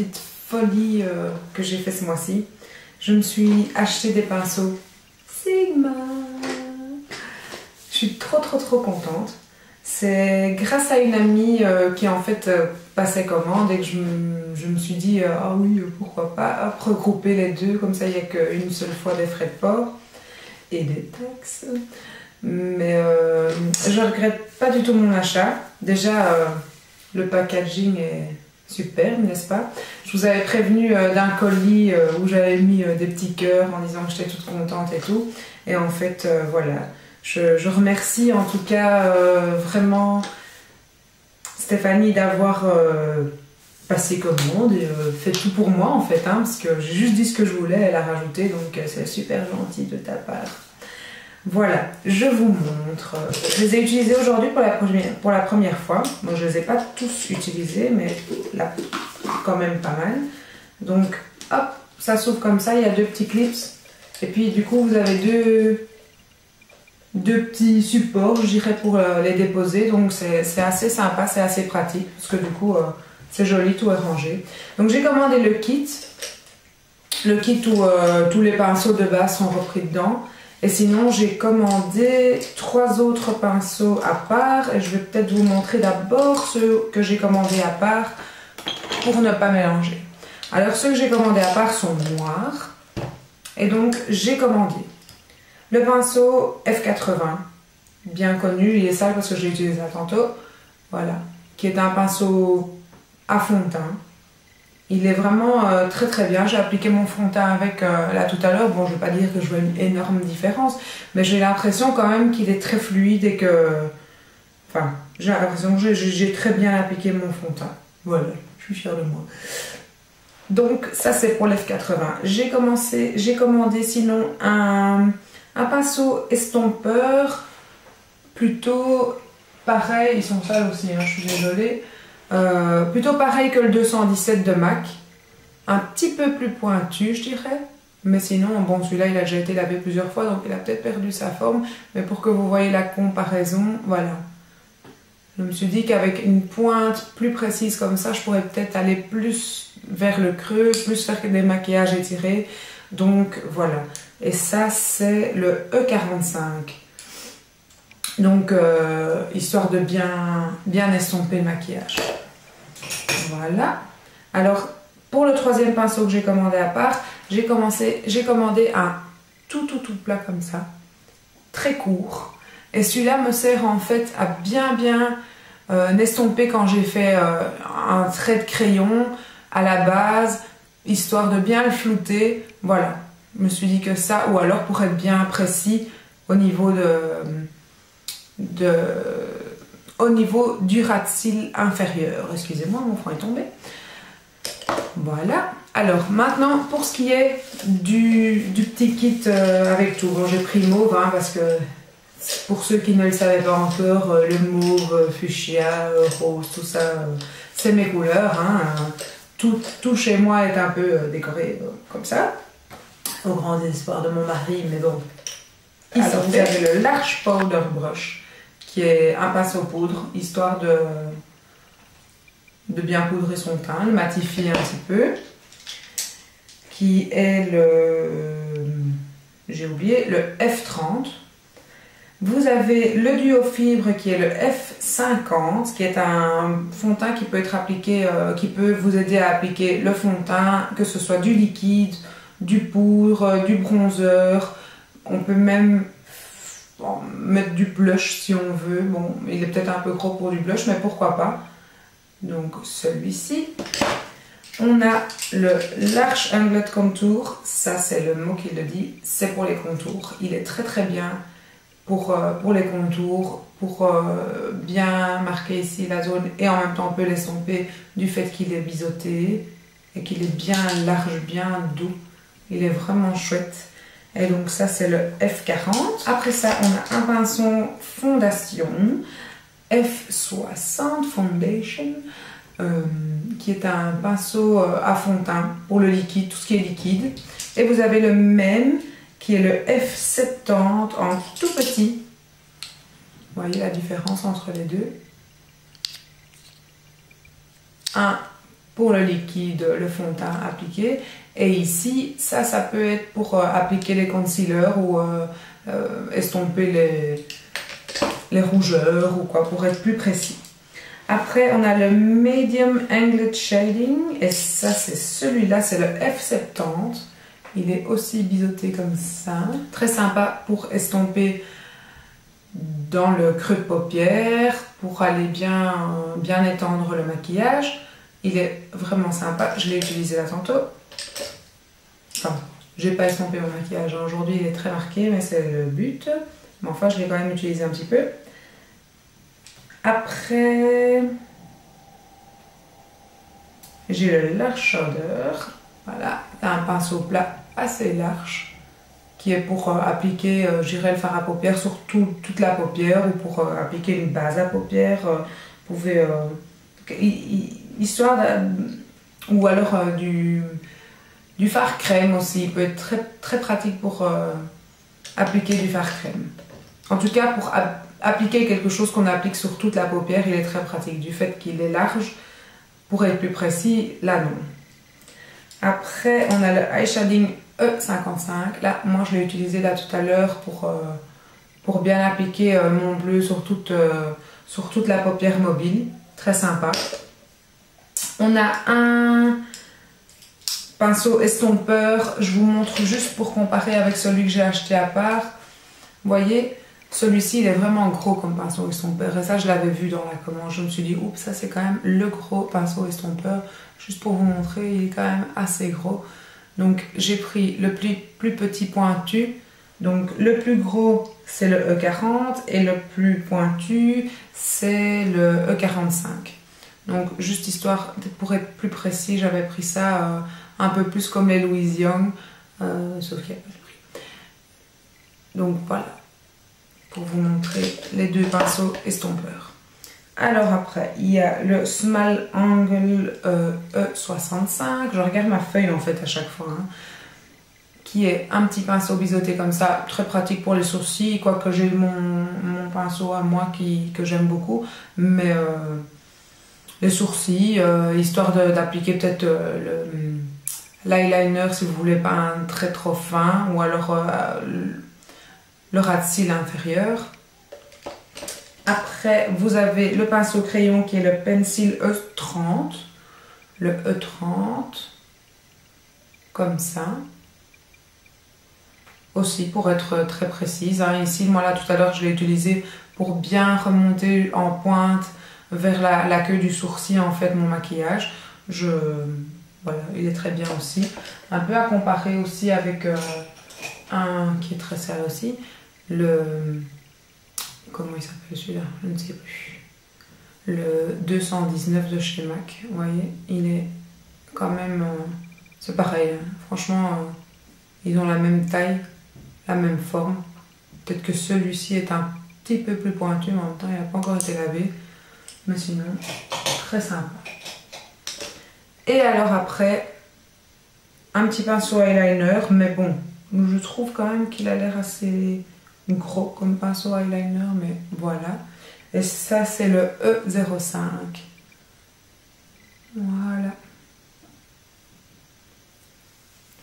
petite folie que j'ai fait ce mois-ci. Je me suis acheté des pinceaux Sigma. Je suis trop contente. C'est grâce à une amie qui en fait passait commande et que je me suis dit ah oui, pourquoi pas, hop, regrouper les deux, comme ça il n'y a qu'une seule fois des frais de port et des taxes. Mais je regrette pas du tout mon achat. Déjà le packaging est super, n'est-ce pas? Je vous avais prévenu d'un colis où j'avais mis des petits cœurs en disant que j'étais toute contente et tout. Et en fait voilà. Je remercie en tout cas vraiment Stéphanie d'avoir passé commande et fait tout pour moi en fait, hein, parce que j'ai juste dit ce que je voulais, elle a rajouté, donc c'est super gentil de ta part. Voilà, je vous montre. Je les ai utilisés aujourd'hui pour la première fois. Bon, je ne les ai pas tous utilisés, mais là, quand même pas mal. Donc, hop, ça s'ouvre comme ça, il y a deux petits clips. Et puis du coup, vous avez deux petits supports, je dirais, pour les déposer. Donc c'est assez sympa, c'est assez pratique, parce que du coup c'est joli, tout est rangé. Donc j'ai commandé le kit où tous les pinceaux de base sont repris dedans. Et sinon j'ai commandé 3 autres pinceaux à part, et je vais peut-être vous montrer d'abord ceux que j'ai commandés à part pour ne pas mélanger. Alors ceux que j'ai commandés à part sont noirs, et donc j'ai commandé le pinceau F80, bien connu, il est sale parce que je l'ai utilisé tantôt, voilà, qui est un pinceau à fond de teint. Il est vraiment très bien. J'ai appliqué mon fond de teint avec là tout à l'heure. Bon, je ne vais pas dire que je vois une énorme différence, mais j'ai l'impression quand même qu'il est très fluide et que... Enfin, j'ai l'impression que j'ai très bien appliqué mon fond de teint. Voilà, je suis fière de moi. Donc, ça c'est pour l'F80. J'ai commandé sinon un pinceau estompeur, plutôt pareil, ils sont sales aussi, hein, je suis désolée, plutôt pareil que le 217 de MAC, un petit peu plus pointu je dirais, mais sinon, bon, celui-là il a déjà été lavé plusieurs fois, donc il a peut-être perdu sa forme, mais pour que vous voyez la comparaison, voilà. Je me suis dit qu'avec une pointe plus précise comme ça, je pourrais peut-être aller plus vers le creux, plus faire des maquillages étirés, donc voilà. Et ça, c'est le E45. Donc, histoire de bien estomper le maquillage. Voilà. Alors, pour le troisième pinceau que j'ai commandé à part, j'ai commandé un tout plat comme ça. Très court. Et celui-là me sert en fait à bien estomper quand j'ai fait un trait de crayon à la base, histoire de bien le flouter. Voilà. Je me suis dit que ça, ou alors pour être bien précis au niveau au niveau du ras de cils inférieur. Excusez-moi, mon front est tombé. Voilà. Alors maintenant, pour ce qui est du petit kit avec tout. Bon, j'ai pris mauve, hein, parce que pour ceux qui ne le savaient pas encore, le mauve, fuchsia, rose, tout ça, c'est mes couleurs. Hein. Tout chez moi est un peu décoré comme ça. Au grand désespoir de mon mari, mais bon. Alors vous avez le Large Powder Brush, qui est un pinceau poudre, histoire de bien poudrer son teint, le matifier un petit peu. Qui est j'ai oublié, le F30. Vous avez le duo fibre qui est le F50, qui est un fond de teint qui peut être appliqué, qui peut vous aider à appliquer le fond de teint, que ce soit du liquide, du poudre, du bronzer. On peut même mettre du blush si on veut. Bon, il est peut-être un peu gros pour du blush, mais pourquoi pas. Donc celui-ci. On a le Large Angled Contour. Ça, c'est le mot qui le dit. C'est pour les contours. Il est très bien pour les contours, pour bien marquer ici la zone. Et en même temps, on peut l'estomper du fait qu'il est biseauté et qu'il est bien large, bien doux. Il est vraiment chouette. Et donc ça c'est le F40. Après ça on a un pinceau fondation F60 Foundation qui est un pinceau à fond de teint pour le liquide, tout ce qui est liquide. Et vous avez le même qui est le F70 en tout petit. Vous voyez la différence entre les deux. Un pour le liquide, le fond de teint appliqué. Et ici, ça peut être pour appliquer les concealers ou estomper les rougeurs ou quoi, pour être plus précis. Après, on a le Medium Angled Shading. Et ça, c'est celui-là, c'est le F70. Il est aussi biseauté comme ça. Très sympa pour estomper dans le creux de paupière, pour aller bien étendre le maquillage. Il est vraiment sympa. Je l'ai utilisé là tantôt. Enfin, j'ai pas estompé mon maquillage. Aujourd'hui, il est très marqué, mais c'est le but. Mais enfin, je l'ai quand même utilisé un petit peu. Après, j'ai le Large Shader. Voilà, c'est un pinceau plat assez large qui est pour appliquer, je dirais, le fard à paupières sur toute la paupière ou pour appliquer une base à paupières. Vous pouvez, histoire ou alors du fard crème aussi. Il peut être très, très pratique pour appliquer du fard crème. En tout cas, pour appliquer quelque chose qu'on applique sur toute la paupière, il est très pratique. Du fait qu'il est large, pour être plus précis, là non. Après, on a le Eye Shading E55. Là, moi, je l'ai utilisé là tout à l'heure pour bien appliquer mon bleu sur toute la paupière mobile. Très sympa. On a un pinceau estompeur. Je vous montre juste pour comparer avec celui que j'ai acheté à part. Vous voyez, celui-ci, il est vraiment gros comme pinceau estompeur. Et ça, je l'avais vu dans la commande. Je me suis dit, oups, ça, c'est quand même le gros pinceau estompeur. Juste pour vous montrer, il est quand même assez gros. Donc, j'ai pris le plus petit pointu. Donc, le plus gros, c'est le E40. Et le plus pointu, c'est le E45. Donc, juste histoire, pour être plus précis, j'avais pris ça un peu plus comme les Louise Young. Sauf qu'il n'y a pas de prix. Donc, voilà. Pour vous montrer les deux pinceaux estompeurs. Alors après, il y a le Small Angle E65. Je regarde ma feuille en fait à chaque fois. Hein, qui est un petit pinceau biseauté comme ça. Très pratique pour les sourcils. Quoique j'ai mon pinceau à moi que j'aime beaucoup. Mais les sourcils, histoire d'appliquer peut-être l'eyeliner si vous voulez pas un trait trop fin. Ou alors le ras de cils inférieur. Après, vous avez le pinceau crayon qui est le Pencil E30. Le E30. Comme ça. Aussi pour être très précise. Hein. Ici, moi là tout à l'heure, je l'ai utilisé pour bien remonter en pointe vers la queue du sourcil en fait mon maquillage. Voilà, il est très bien aussi. Un peu à comparer aussi avec un qui est très serré aussi. Comment il s'appelle celui-là? Je ne sais plus. Le 219 de chez MAC. Vous voyez, il est quand même... c'est pareil. Hein. Franchement, ils ont la même taille, la même forme. Peut-être que celui-ci est un petit peu plus pointu, mais en même temps, il n'a pas encore été lavé. Mais sinon, très sympa. Et alors après, un petit pinceau eyeliner. Mais bon, je trouve quand même qu'il a l'air assez... gros comme pinceau eyeliner, mais voilà. Et ça, c'est le E05. Voilà.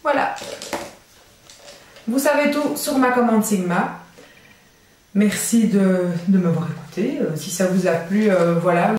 Voilà. Vous savez tout sur ma commande Sigma. Merci de m'avoir écouté. Si ça vous a plu, voilà.